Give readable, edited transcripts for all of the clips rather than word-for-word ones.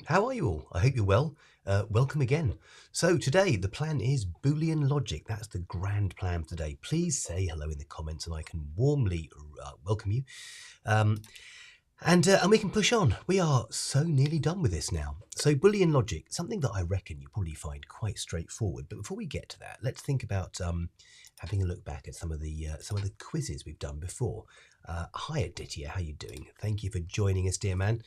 How are you all? I hope you're well. Welcome again. So today the plan is Boolean logic. That's the grand plan for today. Please say hello in the comments and I can warmly welcome you. Um, and we can push on. We are so nearly done with this now. So Boolean logic, something that I reckon you probably find quite straightforward. But before we get to that, let's think about having a look back at some of the quizzes we've done before. Hi Aditya, how you doing? Thank you for joining us, dear man.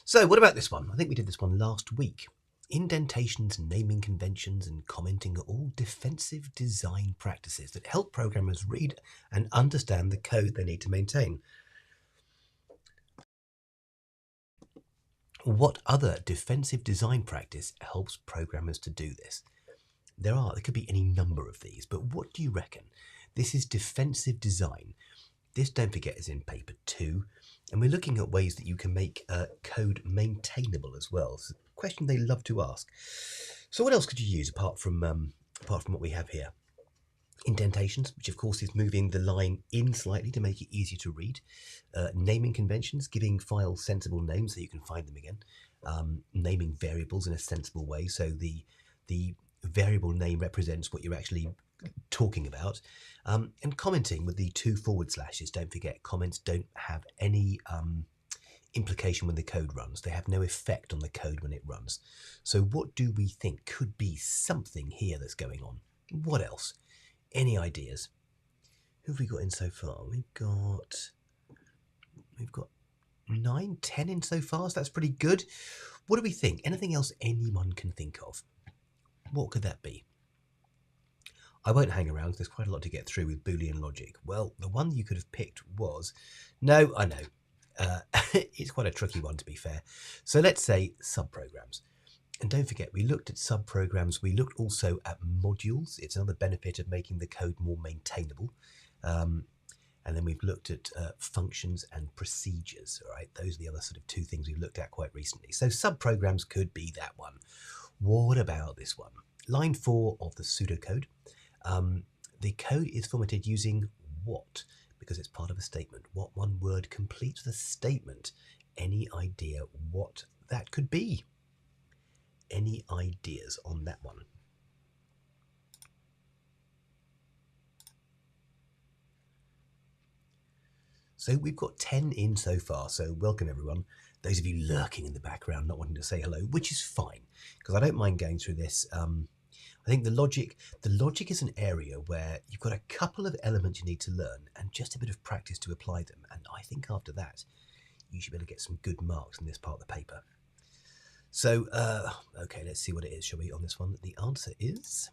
So what about this one? I think we did this one last week. Indentations, naming conventions, and commenting are all defensive design practices that help programmers read and understand the code they need to maintain. What other defensive design practice helps programmers to do this? There could be any number of these, but what do you reckon? This is defensive design. This, don't forget, is in paper 2, and we're looking at ways that you can make code maintainable as well. It's a question they love to ask. So what else could you use apart from what we have here? Indentations, which of course is moving the line in slightly to make it easier to read. Naming conventions, giving files sensible names so you can find them again. Naming variables in a sensible way, so the variable name represents what you're actually talking about, and commenting with the 2 forward slashes. Don't forget, comments don't have any implication when the code runs. They have no effect on the code when it runs. So what do we think could be something here that's going on? What else? Any ideas? Who have we got in so far? We've got 9, 10 in so far, so that's pretty good. What do we think? Anything else anyone can think of? What could that be? I won't hang around because there's quite a lot to get through with Boolean logic. Well, the one you could have picked was... No, I know. It's quite a tricky one, to be fair. So let's say subprograms. And don't forget, we looked at subprograms. We looked also at modules. It's another benefit of making the code more maintainable. And then we've looked at functions and procedures. All right, those are the other sort of 2 things we've looked at quite recently. So subprograms could be that one. What about this one? Line 4 of the pseudocode. The code is formatted using what? Because it's part of a statement. What one word completes the statement? Any idea what that could be? Any ideas on that one? So we've got 10 in so far, so welcome everyone. Those of you lurking in the background not wanting to say hello, which is fine, because I don't mind going through this. I think the logic is an area where you've got a couple of elements you need to learn and just a bit of practice to apply them. And I think after that, you should be able to get some good marks in this part of the paper. So, okay, let's see what it is, shall we, on this one? The answer is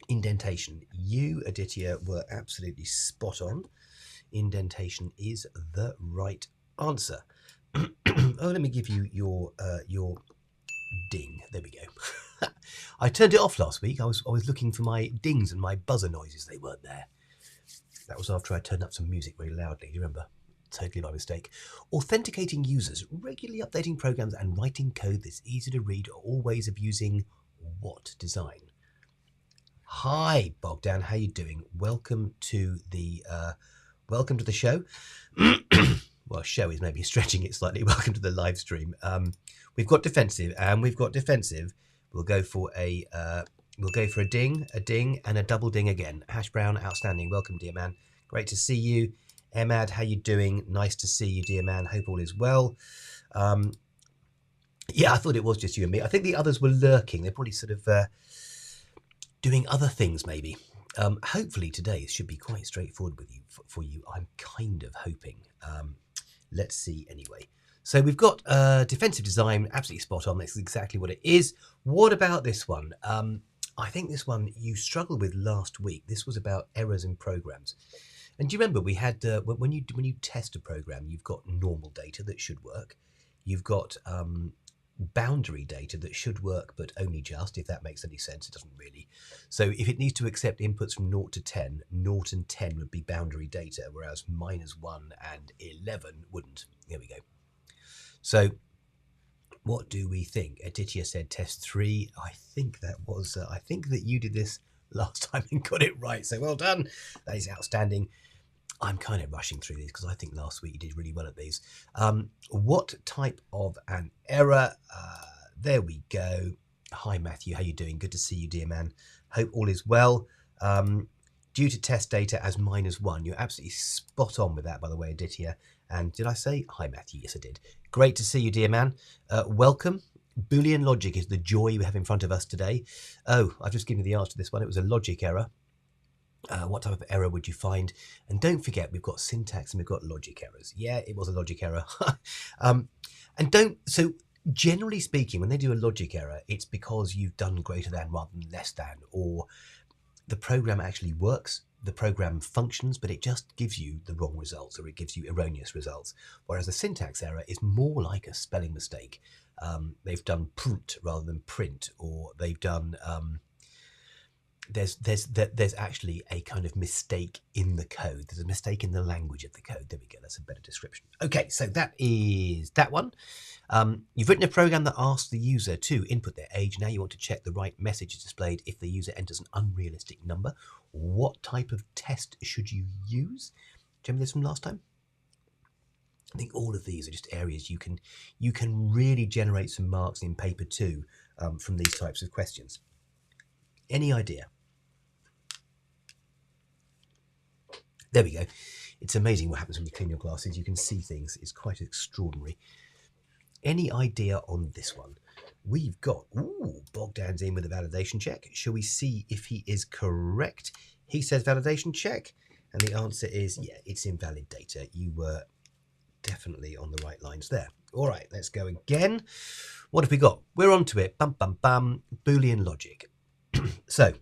indentation. You, Aditya, were absolutely spot on. Indentation is the right answer. Oh, let me give you your ding. There we go. I turned it off last week. I was looking for my dings and my buzzer noises. They weren't there. That was after I turned up some music very loudly. Do you remember? Totally by mistake. Authenticating users, regularly updating programs and writing code that's easy to read are all ways of using what design? Hi, Bogdan. How you doing? Welcome to the show. Well, show is maybe stretching it slightly. Welcome to the live stream. We've got defensive, and we've got defensive. We'll go for a ding, and a double ding again. Hash Brown, outstanding. Welcome, dear man. Great to see you. Emad, how you doing? Nice to see you, dear man. Hope all is well. Yeah, I thought it was just you and me. I think the others were lurking. They're probably sort of doing other things, maybe. Hopefully today should be quite straightforward for you. I'm kind of hoping. Let's see anyway. So we've got defensive design, absolutely spot on. This is exactly what it is. What about this one? I think this one you struggled with last week. This was about errors in programs. And do you remember we had when you test a program, you've got normal data that should work. You've got boundary data that should work, but only just, if that makes any sense. It doesn't really. So if it needs to accept inputs from 0 to 10, 0 and 10 would be boundary data, whereas -1 and 11 wouldn't. Here we go. So what do we think? Aditya said test 3. I think that you did this last time and got it right. So well done. That is outstanding. I'm kind of rushing through these because I think last week you did really well at these. What type of an error? There we go. Hi, Matthew. How you doing? Good to see you, dear man. Hope all is well. Due to test data as -1. You're absolutely spot on with that, by the way, Aditya. And did I say hi, Matthew? Yes, I did. Great to see you, dear man. Welcome. Boolean logic is the joy we have in front of us today. Oh, I've just given you the answer to this one. It was a logic error. What type of error would you find? And don't forget, we've got syntax and we've got logic errors. Yeah, it was a logic error. So generally speaking, when they do a logic error, it's because you've done greater than rather than less than, or the program actually works, the program functions, but it just gives you the wrong results, or it gives you erroneous results. Whereas a syntax error is more like a spelling mistake. They've done print rather than print, or they've done there's actually a kind of mistake in the code. There's a mistake in the language of the code. There we go. That's a better description. Okay, so that is that one. You've written a program that asks the user to input their age. Now you want to check the right message is displayed if the user enters an unrealistic number. What type of test should you use? Do you remember this from last time? I think all of these are just areas you can really generate some marks in paper 2 from these types of questions. Any idea? There we go. It's amazing what happens when you clean your glasses. You can see things. It's quite extraordinary. Any idea on this one? We've got, Bogdan's in with a validation check. Shall we see if he is correct? He says validation check. And the answer is, yeah, it's invalid data. You were definitely on the right lines there. All right, let's go again. What have we got? We're on to it. Bum, bum, bum. Boolean logic. So,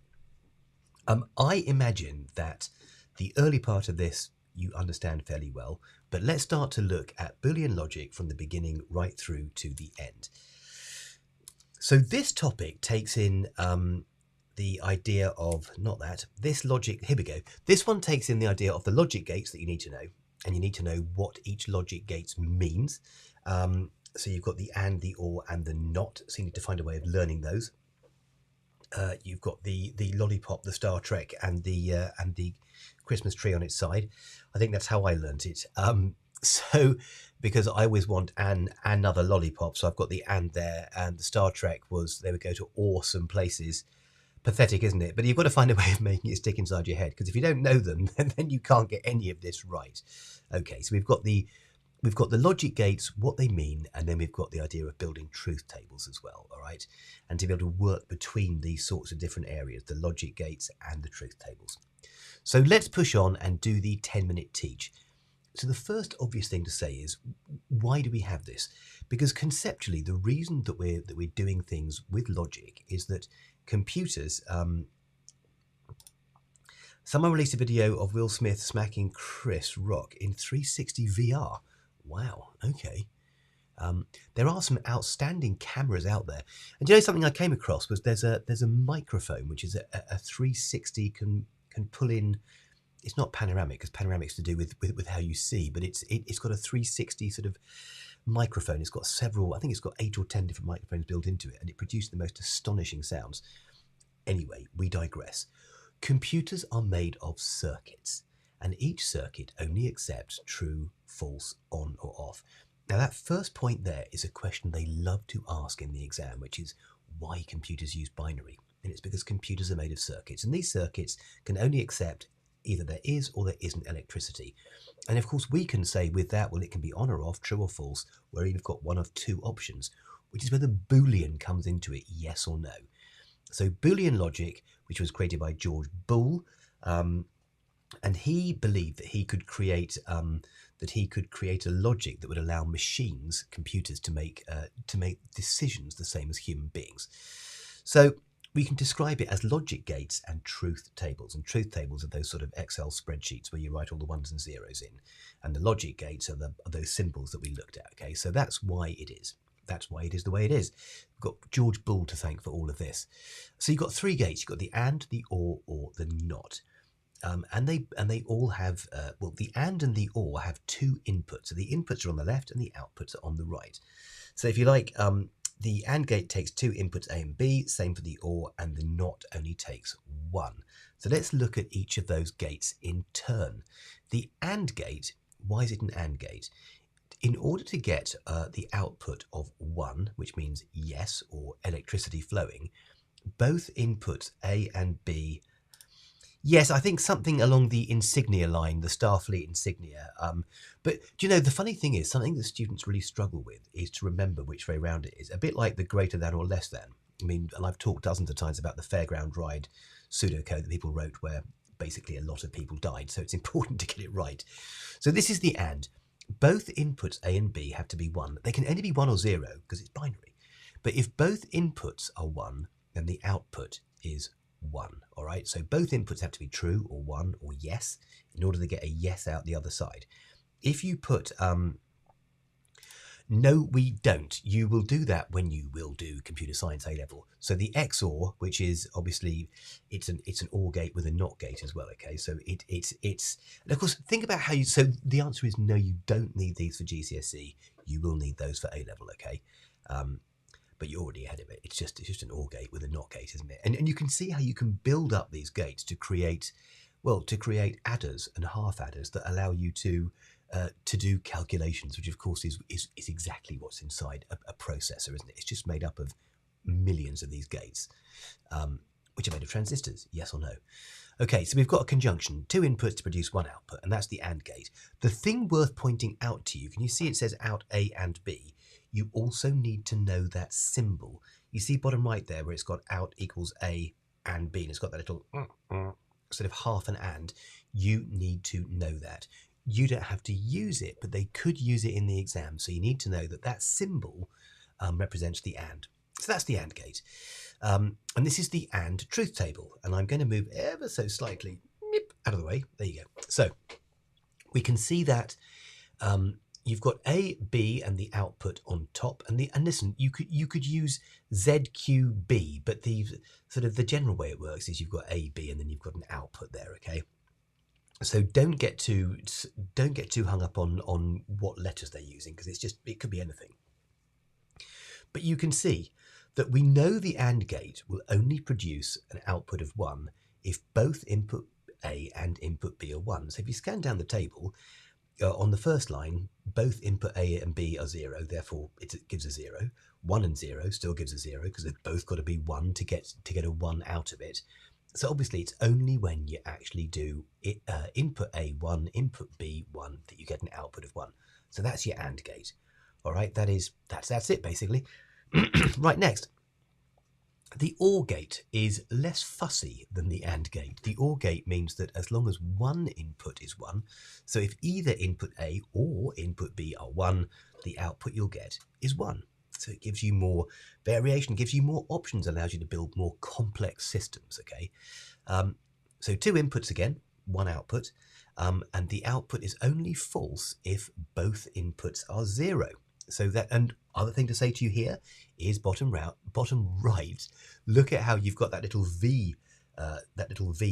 I imagine that the early part of this you understand fairly well, but let's start to look at Boolean logic from the beginning right through to the end. So this topic takes in the idea of, this logic, here we go. This one takes in the idea of the logic gates that you need to know, and you need to know what each logic gate means. So you've got the and, the or, and the not, so you need to find a way of learning those. You've got the lollipop, the Star Trek, and the Christmas tree on its side. I think that's how I learnt it. So because I always want another lollipop, so I've got the and there, and the Star Trek was they would go to awesome places. Pathetic, isn't it? But you've got to find a way of making it stick inside your head, because if you don't know them, then you can't get any of this right. Okay, so we've got the logic gates, what they mean, and then we've got the idea of building truth tables as well, all right? And to be able to work between these sorts of different areas, the logic gates and the truth tables. So let's push on and do the 10-minute teach. So the first obvious thing to say is, why do we have this? Because conceptually, the reason that we're doing things with logic is that computers, someone released a video of Will Smith smacking Chris Rock in 360 VR. Wow, okay. There are some outstanding cameras out there. And do you know something I came across was there's a microphone which is a 360 can pull in. It's not panoramic, because panoramic's to do with how you see, but it's got a 360 sort of microphone. It's got several, I think it's got 8 or 10 different microphones built into it, and it produces the most astonishing sounds. Anyway, we digress. Computers are made of circuits, and each circuit only accepts true, false, on or off. Now that first point there is a question they love to ask in the exam, which is why computers use binary. And it's because computers are made of circuits, and these circuits can only accept either there is or there isn't electricity. And of course we can say with that, well, it can be on or off, true or false, where you've got one of two options, which is where the Boolean comes into it, yes or no. So Boolean logic, which was created by George Boole, and he believed that he could create a logic that would allow machines, computers, to make decisions the same as human beings. So we can describe it as logic gates and truth tables. And truth tables are those sort of Excel spreadsheets where you write all the ones and zeros in. And the logic gates are those symbols that we looked at. Okay, so that's why it is. That's why it is the way it is. We've got George Boole to thank for all of this. So you've got three gates. You've got the and, the or the not. And they all have, the and the or have two inputs. So the inputs are on the left and the outputs are on the right. So if you like, the AND gate takes two inputs A and B, same for the OR, and the NOT only takes one. So let's look at each of those gates in turn. The AND gate, why is it an AND gate? In order to get the output of 1, which means yes, or electricity flowing, both inputs A and B. Yes, I think something along the insignia line, the Starfleet insignia. But do you know, the funny thing is, something that students really struggle with is to remember which way round it is. A bit like the greater than or less than. I mean, and I've talked dozens of times about the fairground ride pseudocode that people wrote where basically a lot of people died. So it's important to get it right. So this is the AND. Both inputs A and B have to be 1. They can only be 1 or 0 because it's binary. But if both inputs are 1, then the output is 1. All right, so both inputs have to be true or 1 or yes in order to get a yes out the other side. If you put no, we don't, you will do that when you will do computer science A level. So the XOR, which is obviously it's an OR gate with a NOT gate as well. Okay, so it's and of course think about how you. So the answer is no, you don't need these for GCSE. You will need those for A level. Okay. But you're already ahead of it. It's just an OR gate with a NOT gate, isn't it? And you can see how you can build up these gates to create, well, to create adders and half adders that allow you to do calculations, which of course is exactly what's inside a processor, isn't it? It's just made up of millions of these gates, which are made of transistors, yes or no? Okay, so we've got a conjunction, 2 inputs to produce 1 output, and that's the AND gate. The thing worth pointing out to you, can you see it says out A and B? You also need to know that symbol. You see bottom right there where it's got out equals A and B, and it's got that little sort of half an and. You need to know that. You don't have to use it, but they could use it in the exam. So you need to know that that symbol represents the AND. So that's the AND gate. And this is the AND truth table. And I'm going to move ever so slightly out of the way. There you go. So we can see that you've got A, B, and the output on top. And listen, you could use ZQB, but the sort of the general way it works is you've got A, B, and then you've got an output there. Okay. So don't get too hung up on what letters they're using, because it could be anything. But you can see that we know the AND gate will only produce an output of 1 if both input A and input B are 1. So if you scan down the table, on the first line, both input A and B are 0, therefore it gives a 0. 1 and 0 still gives a 0 because they've both got to be 1 to get a 1 out of it. So obviously it's only when you actually do input A 1, input B 1 that you get an output of 1. So that's your AND gate. All right, that's it basically. Right, next. The OR gate is less fussy than the AND gate. The OR gate means that as long as one input is 1, so if either input A or input B are 1, the output you'll get is 1. So it gives you more variation, gives you more options, allows you to build more complex systems, okay? So 2 inputs again, 1 output, and the output is only false if both inputs are 0. So that, and other thing to say to you here is bottom right, look at how you've got that little V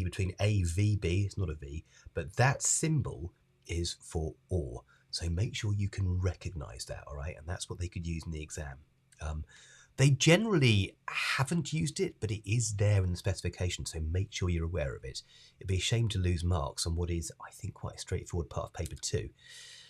between A, V, B. It's not a V, but that symbol is for OR. So make sure you can recognize that, all right? And that's what they could use in the exam. They generally haven't used it, but it is there in the specification, so make sure you're aware of it. It'd be a shame to lose marks on what is, I think, quite a straightforward part of paper 2.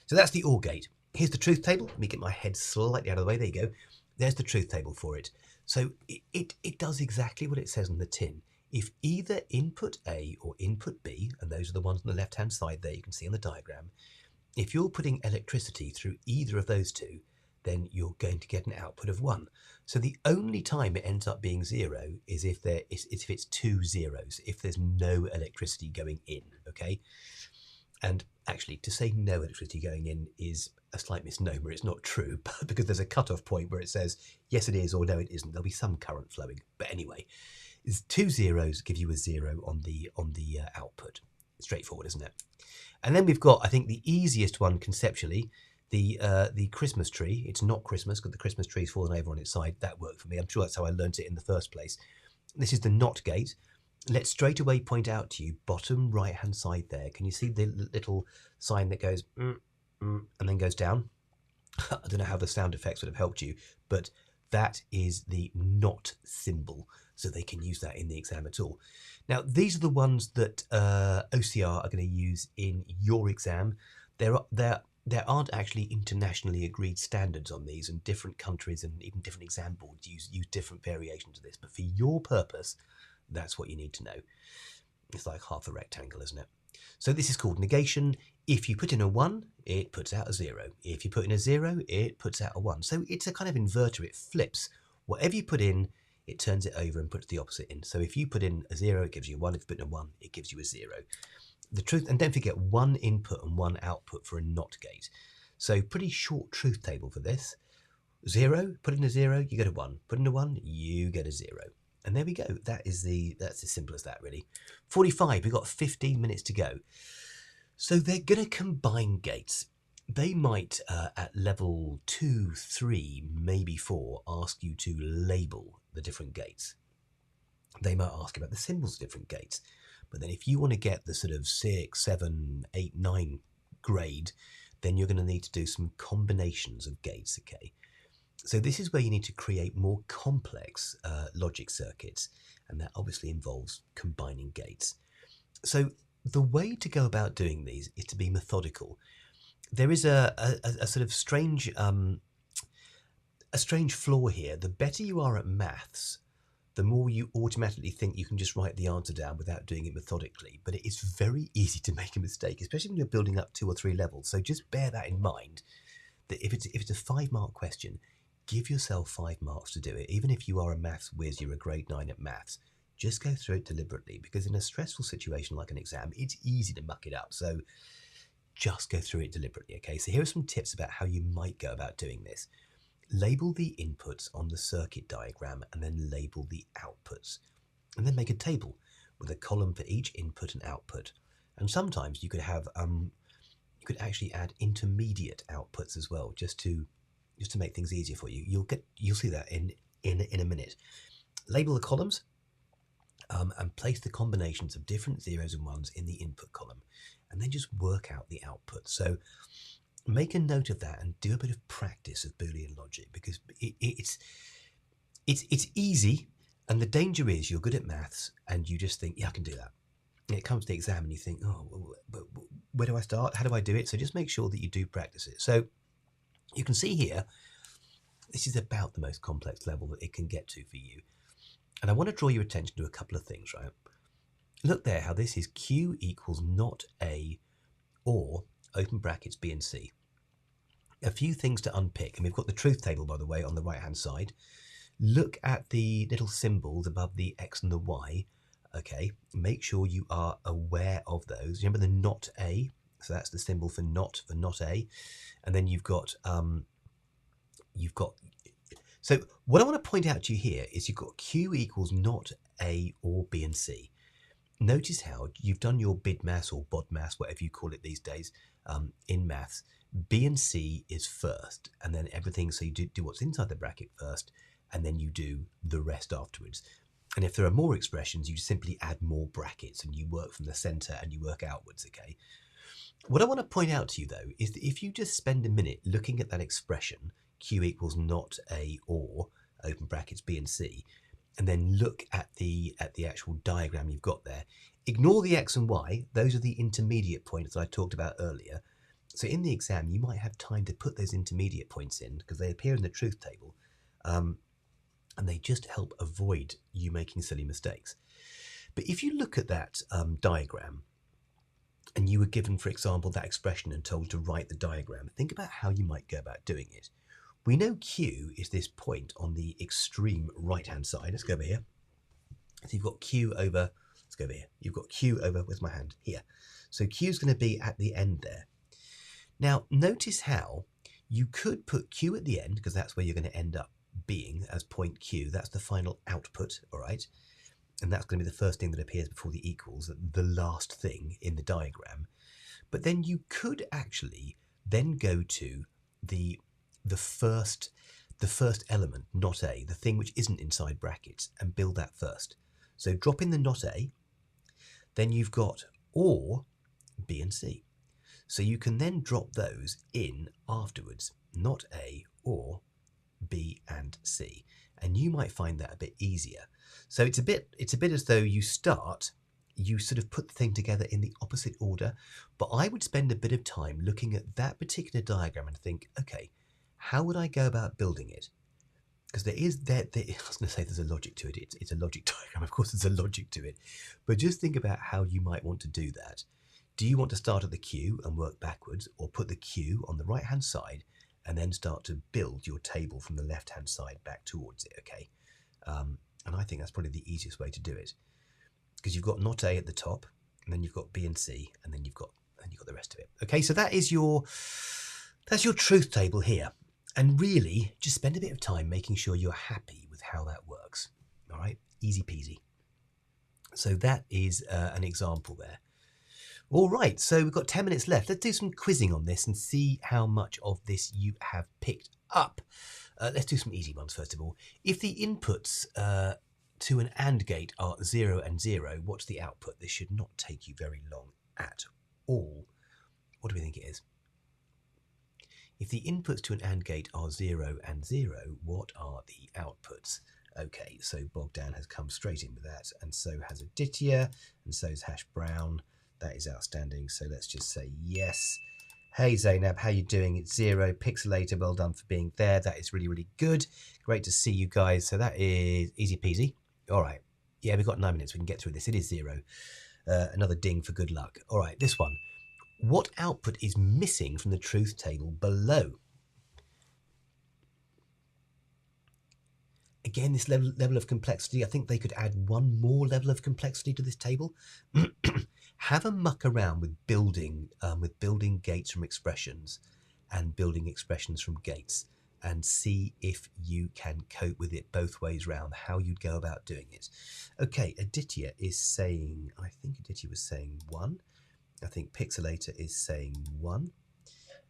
So that's the OR gate. Here's the truth table. Let me get my head slightly out of the way. There you go. There's the truth table for it. So it does exactly what it says on the tin. If either input A or input B, and those are the ones on the left-hand side there you can see on the diagram, if you're putting electricity through either of those two, then you're going to get an output of 1. So the only time it ends up being 0 is if it's 2 zeros, if there's no electricity going in, okay? And actually, to say no electricity going in is a slight misnomer. It's not true, because there's a cutoff point where it says, yes, it is, or no, it isn't. There'll be some current flowing. But anyway, 2 zeros give you a 0 on the output. Straightforward, isn't it? And then we've got, I think, the easiest one conceptually, the Christmas tree. It's not Christmas because the Christmas tree's fallen over on its side. That worked for me. I'm sure that's how I learnt it in the first place. This is the NOT gate. Let's straight away point out to you, bottom right-hand side there. Can you see the little sign that goes and then goes down? I don't know how the sound effects would have helped you, but that is the NOT symbol, so they can use that in the exam at all. Now, these are the ones that OCR are going to use in your exam. There aren't actually internationally agreed standards on these, and different countries and even different exam boards use different variations of this. But for your purpose, that's what you need to know. It's like half a rectangle, isn't it? So this is called negation. If you put in a 1, it puts out a 0. If you put in a 0, it puts out a 1. So it's a kind of inverter. It flips. Whatever you put in, it turns it over and puts the opposite in. So if you put in a 0, it gives you a 1. If you put in a 1, it gives you a 0. The truth, and don't forget, 1 input and 1 output for a NOT gate. So pretty short truth table for this. 0, put in a 0, you get a 1. Put in a 1, you get a 0. And there we go. That's as simple as that, really. 45, we've got 15 minutes to go. So they're going to combine gates. They might, at level 2, 3, maybe 4, ask you to label the different gates. They might ask about the symbols of different gates. But then if you want to get the sort of 6, 7, 8, 9 grade, then you're going to need to do some combinations of gates, okay? So this is where you need to create more complex logic circuits, and that obviously involves combining gates. So the way to go about doing these is to be methodical. There is a sort of strange flaw here. The better you are at maths, the more you automatically think you can just write the answer down without doing it methodically. But it is very easy to make a mistake, especially when you're building up 2 or 3 levels. So just bear that in mind, that if it's a 5-mark question, give yourself 5 marks to do it. Even if you are a maths whiz, you're a grade 9 at maths, just go through it deliberately, because in a stressful situation like an exam, it's easy to muck it up. So just go through it deliberately, okay? So here are some tips about how you might go about doing this. Label the inputs on the circuit diagram and then label the outputs. And then make a table with a column for each input and output. And sometimes you could have, you could actually add intermediate outputs as well, just to make things easier for you. You'll see that in a minute. Label the columns and place the combinations of different 0s and 1s in the input column, and then just work out the output. So make a note of that and do a bit of practice of Boolean logic, because it's easy, and the danger is you're good at maths and you just think, yeah, I can do that. And it comes to the exam and you think, oh, but where do I start? How do I do it? So just make sure that you do practice it. So you can see here, this is about the most complex level that it can get to for you. And I want to draw your attention to a couple of things, right? Look there, how this is Q equals not A or open brackets B and C. A few things to unpick, and we've got the truth table, by the way, on the right-hand side. Look at the little symbols above the X and the Y. Okay, make sure you are aware of those. Remember the not A, so that's the symbol for not A, and then you've got so what I want to point out to you here is you've got Q equals not A or B and C. Notice how you've done your BIDMAS or BODMAS, whatever you call it these days, in maths. B and C is first, and then everything, so you do what's inside the bracket first, and then you do the rest afterwards. And if there are more expressions, you simply add more brackets and you work from the center and you work outwards, okay? What I want to point out to you, though, is that if you just spend a minute looking at that expression, Q equals not A or, open brackets B and C, and then look at the actual diagram you've got there, ignore the X and Y. Those are the intermediate points that I talked about earlier. So in the exam, you might have time to put those intermediate points in because they appear in the truth table, and they just help avoid you making silly mistakes. But if you look at that diagram, and you were given, for example, that expression and told to write the diagram, think about how you might go about doing it. We know Q is this point on the extreme right-hand side. Let's go over here. So you've got Q over, let's go over here. You've got Q over, where's my hand? Here. So Q is going to be at the end there. Now, notice how you could put Q at the end, because that's where you're going to end up being as point Q. That's the final output, all right? And that's going to be the first thing that appears before the equals, the last thing in the diagram. But then you could actually then go to the first element, not A, the thing which isn't inside brackets, and build that first. So drop in the not A, then you've got or B and C. So you can then drop those in afterwards, not A or B and C. And you might find that a bit easier. So it's a bit as though you start you sort of put the thing together in the opposite order. But I would spend a bit of time looking at that particular diagram and think, okay, how would I go about building it? Because I was going to say there's a logic to it. It's a logic diagram. Of course, there's a logic to it. But just think about how you might want to do that. Do you want to start at the Q and work backwards, or put the Q on the right-hand side and then start to build your table from the left-hand side back towards it, okay? And I think that's probably the easiest way to do it. Because you've got not A at the top, and then you've got B and C, and then you've got the rest of it. Okay, so that's your truth table here. And really, just spend a bit of time making sure you're happy with how that works. All right, easy peasy. So that is an example there. All right, so we've got 10 minutes left. Let's do some quizzing on this and see how much of this you have picked up. Let's do some easy ones first of all. If the inputs to an AND gate are 0 and 0, what's the output? This should not take you very long at all. What do we think it is? If the inputs to an AND gate are 0 and 0, what are the outputs? Okay, so Bogdan has come straight in with that, and so has Aditya, and so is Hash Brown. That is outstanding, so let's just say yes. Hey Zainab, how you doing? It's 0. Pixelator, well done for being there. That is really, really good. Great to see you guys. So that is easy peasy. All right. Yeah, we've got 9 minutes. We can get through this. It is 0. Another ding for good luck. All right, this one. What output is missing from the truth table below? Again, this level of complexity, I think they could add one more level of complexity to this table. Have a muck around with building gates from expressions and building expressions from gates, and see if you can cope with it both ways round, how you'd go about doing it. Okay, Aditya is saying, I think Aditya was saying 1. I think Pixelator is saying 1.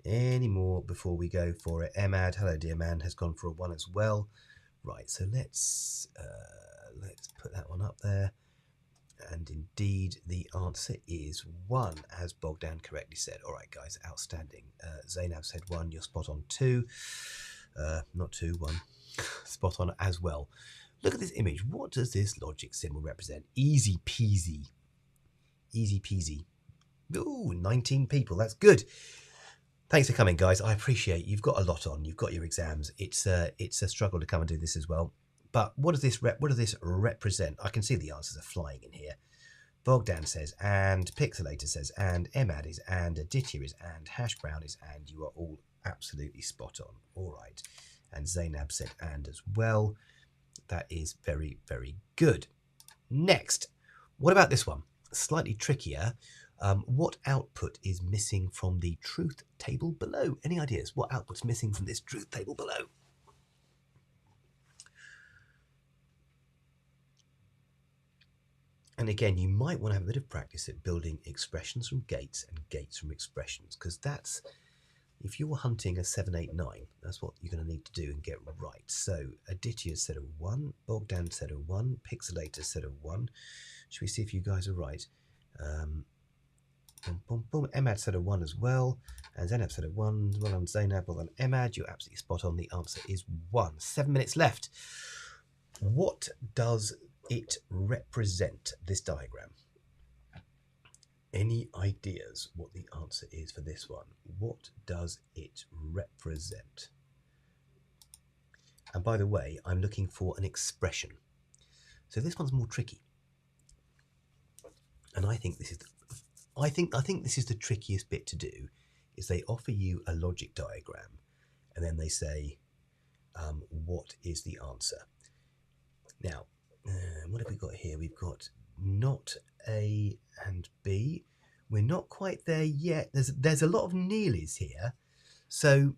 Any more before we go for it? Emad, hello dear man, has gone for a 1 as well. Right, so let's put that one up there. And indeed, the answer is 1, as Bogdan correctly said. All right, guys, outstanding. Zainab said 1. You're spot on 2. Not 2, 1. Spot on as well. Look at this image. What does this logic symbol represent? Easy peasy. Easy peasy. Ooh, 19 people. That's good. Thanks for coming, guys. I appreciate you've got a lot on. You've got your exams. It's a struggle to come and do this as well. But what does this represent? I can see the answers are flying in here. Bogdan says and, Pixelator says and, Emad is and, Aditya is and, Hash Brown is and. You are all absolutely spot on. All right. And Zainab said and as well. That is very, very good. Next, what about this one? Slightly trickier. What output is missing from the truth table below? Any ideas? What output's missing from this truth table below? And again, you might want to have a bit of practice at building expressions from gates and gates from expressions, because that's, if you're hunting a 7, 8, 9, that's what you're going to need to do and get right. So Aditya said a 1, Bogdan said a 1, Pixelator said a 1. Should we see if you guys are right? Boom, boom, boom. Emad said a 1 as well, and Zainab said a 1. Well done, Zainab. Well done, Emad. You're absolutely spot on. The answer is 1. 7 minutes left. What does it represent, this diagram? Any ideas what the answer is for this one? What does it represent? And by the way, I'm looking for an expression. So this one's more tricky. And I think this is I think this is the trickiest bit to do, is they offer you a logic diagram and then they say, what is the answer? Now, what have we got here? We've got not A and B. We're not quite there yet. There's a lot of nearlies here. So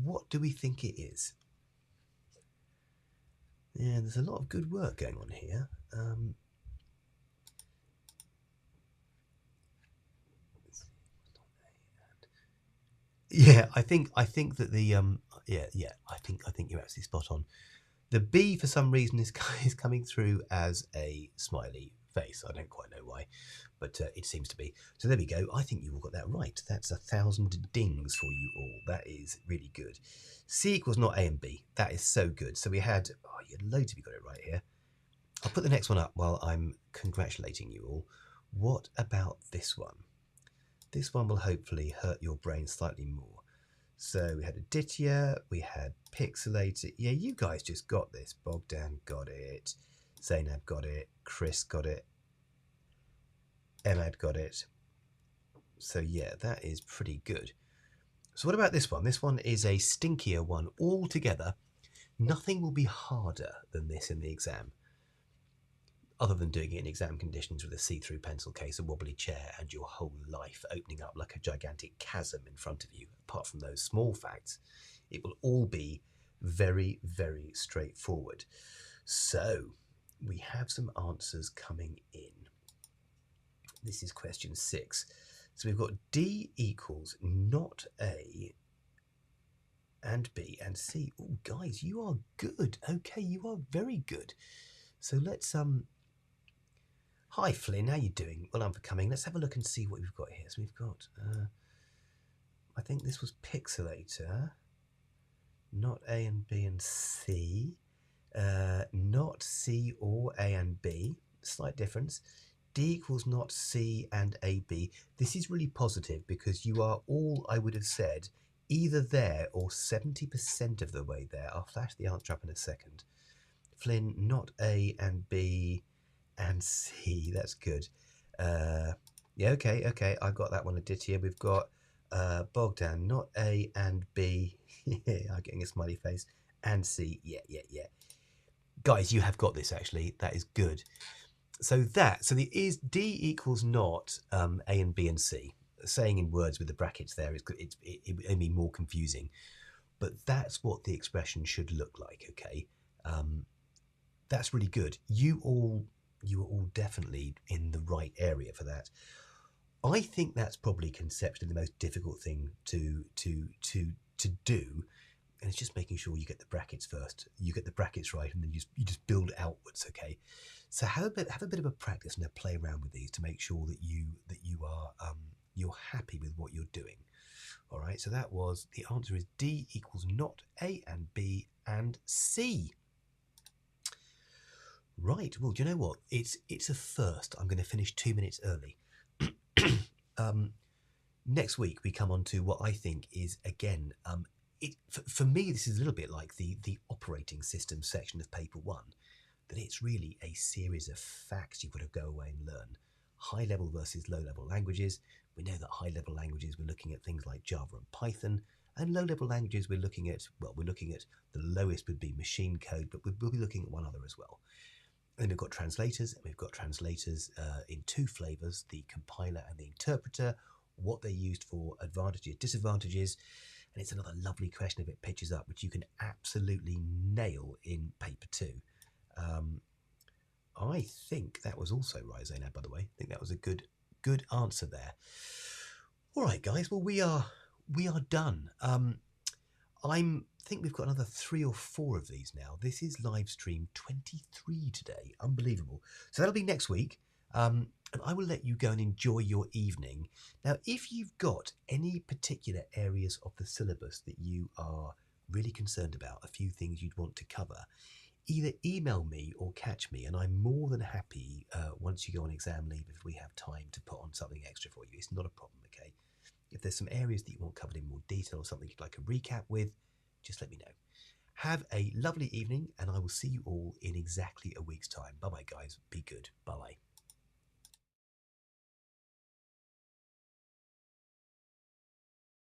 what do we think it is? Yeah, there's a lot of good work going on here. Yeah, I think that the I think you're absolutely spot on. The B for some reason is coming through as a smiley face. I don't quite know why, but it seems to be. So there we go. I think you all got that right. That's 1,000 dings for you all. That is really good. C equals not A and B. That is so good. So we had, you had loads of you got it right here. I'll put the next one up while I'm congratulating you all. What about this one? This one will hopefully hurt your brain slightly more. So we had Aditya, we had Pixelator. Yeah, you guys just got this. Bogdan got it. Zainab got it. Chris got it. Emad got it. So yeah, that is pretty good. So what about this one? This one is a stinkier one altogether. Nothing will be harder than this in the exam, other than doing it in exam conditions with a see-through pencil case, a wobbly chair, and your whole life opening up like a gigantic chasm in front of you. Apart from those small facts, it will all be very, very straightforward. So we have some answers coming in. This is question 6. So we've got D equals not A and B and C. Oh, guys, you are good. Okay, you are very good. So let's Hi Flynn, how you doing? Well, I'm for coming. Let's have a look and see what we've got here. So we've got, I think this was Pixelator, not A and B and C, not C or A and B, slight difference. D equals not C and AB. This is really positive because you are all, I would have said, either there or 70% of the way there. I'll flash the answer up in a second. Flynn, not A and B and C. That's good. Yeah, okay. I've got that one, Aditya. We've got Bogdan, not A and B. I'm getting a smiley face. And C. Yeah. Guys, you have got this, actually. That is good. So the is D equals not A and B and C. Saying in words with the brackets there, it would be more confusing. But that's what the expression should look like, okay? That's really good. You are all definitely in the right area for that. I think that's probably conceptually the most difficult thing to do, and it's just making sure you get the brackets first. You get the brackets right, and then you just build outwards. Okay, so have a bit of a practice and a play around with these to make sure that you are you're happy with what you're doing. All right, so that was the answer is D equals not A and B and C. Right, well, do you know what? It's a first. I'm going to finish 2 minutes early. Next week we come on to what I think is, again, for me this is a little bit like the operating system section of paper 1, that it's really a series of facts you've got to go away and learn. High level versus low level languages. We know that high level languages, we're looking at things like Java and Python, and low level languages we're looking at the lowest would be machine code, but we'll be looking at one other as well. And then we've got translators, and we've got translators in 2 flavors, the compiler and the interpreter, what they're used for, advantages, disadvantages, and it's another lovely question if it pitches up, which you can absolutely nail in paper 2. I think that was also right, Zainab, by the way. I think that was a good answer there. All right, guys, well, we are done. I think we've got another 3 or 4 of these now. This is live stream 23 today. Unbelievable. So that'll be next week. And I will let you go and enjoy your evening. Now, if you've got any particular areas of the syllabus that you are really concerned about, a few things you'd want to cover, either email me or catch me, and I'm more than happy once you go on exam leave, if we have time, to put on something extra for you. It's not a problem, okay? If there's some areas that you want covered in more detail or something you'd like a recap with, just let me know. Have a lovely evening, and I will see you all in exactly a week's time. Bye-bye, guys. Be good. Bye-bye.